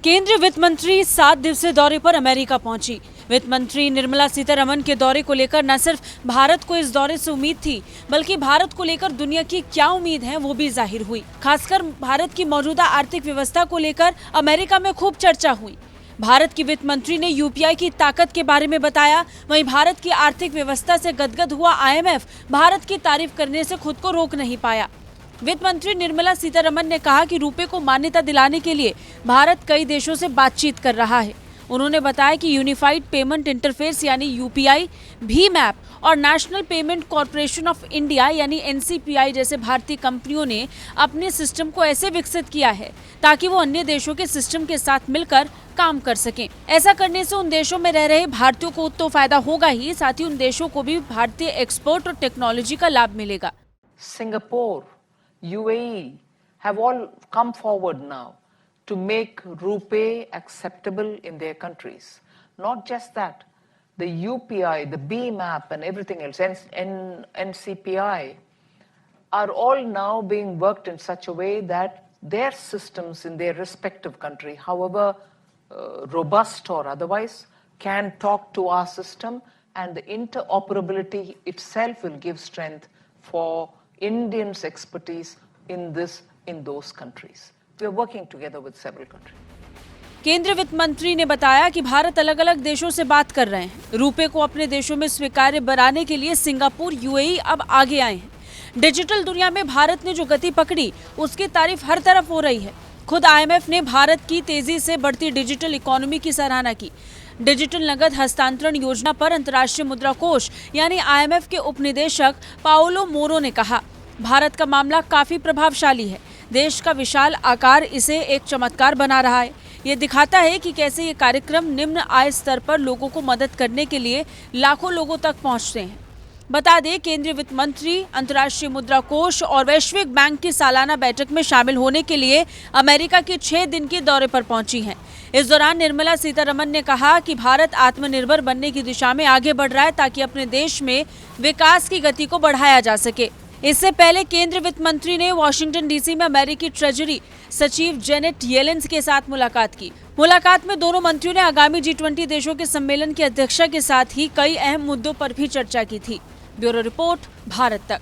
केंद्रीय वित्त मंत्री 7 दिवसीय दौरे पर अमेरिका पहुंची। वित्त मंत्री निर्मला सीतारमण के दौरे को लेकर न सिर्फ भारत को इस दौरे से उम्मीद थी, बल्कि भारत को लेकर दुनिया की क्या उम्मीद है वो भी जाहिर हुई। खासकर भारत की मौजूदा आर्थिक व्यवस्था को लेकर अमेरिका में खूब चर्चा हुई। भारत की वित्त मंत्री ने यूपीआई की ताकत के बारे में बताया। वहीं भारत की आर्थिक व्यवस्था से गदगद हुआ आईएमएफ भारत की तारीफ करने से खुद को रोक नहीं पाया। वित्त मंत्री निर्मला सीतारमण ने कहा कि रुपए को मान्यता दिलाने के लिए भारत कई देशों से बातचीत कर रहा है। उन्होंने बताया कि यूनिफाइड पेमेंट इंटरफेस यानी यूपीआई, भीम ऐप और national payment corporation of India यानी एनसीपीआई जैसे भारतीय कंपनियों ने अपने सिस्टम को ऐसे विकसित किया है ताकि वो अन्य देशों के सिस्टम के साथ मिलकर काम कर सकें। ऐसा करने से उन देशों में रह रहे भारतीयों को तो फायदा होगा ही, साथ ही उन देशों को भी भारतीय एक्सपोर्ट और टेक्नोलॉजी का लाभ मिलेगा। Singapore, UAE have all come forward now to make RuPay acceptable in their countries. Not just that, the UPI, the BHIM app and everything else, NCPI, are all now being worked in such a way that their systems in their respective country, however robust or otherwise, can talk to our system, and the interoperability itself will give strength for Indians' expertise in those countries. We are working together with several countries. केंद्रीय वित्त मंत्री ने बताया कि भारत अलग अलग देशों से बात कर रहे हैं। रुपए को अपने देशों में स्वीकार्य बनाने के लिए सिंगापुर, यूएई अब आगे आए हैं। डिजिटल दुनिया में भारत ने जो गति पकड़ी, उसकी तारीफ हर तरफ हो रही है। खुद आईएमएफ ने भारत की तेजी से बढ़ती डिजिटल इकोनॉमी की सराहना की। डिजिटल नगद हस्तांतरण योजना पर अंतर्राष्ट्रीय मुद्रा कोष यानी आईएमएफ के उपनिदेशक पाओलो मोरो ने कहा, भारत का मामला काफी प्रभावशाली है। देश का विशाल आकार इसे एक चमत्कार बना रहा है। ये दिखाता है कि कैसे ये कार्यक्रम निम्न आय स्तर पर लोगों को मदद करने के लिए लाखों लोगों तक पहुंचते हैं। बता दें, केंद्रीय वित्त मंत्री अंतर्राष्ट्रीय मुद्रा कोष और वैश्विक बैंक की सालाना बैठक में शामिल होने के लिए अमेरिका के 6 दिन के दौरे पर पहुंची हैं। इस दौरान निर्मला सीतारमण ने कहा कि भारत आत्मनिर्भर बनने की दिशा में आगे बढ़ रहा है ताकि अपने देश में विकास की गति को बढ़ाया जा सके। इससे पहले केंद्रीय वित्त मंत्री ने वॉशिंगटन डीसी में अमेरिकी ट्रेजरी सचिव जेनेट येलेन के साथ मुलाकात की। मुलाकात में दोनों मंत्रियों ने आगामी G20 देशों के सम्मेलन की अध्यक्षता के साथ ही कई अहम मुद्दों पर भी चर्चा की थी। ब्यूरो रिपोर्ट, भारत तक।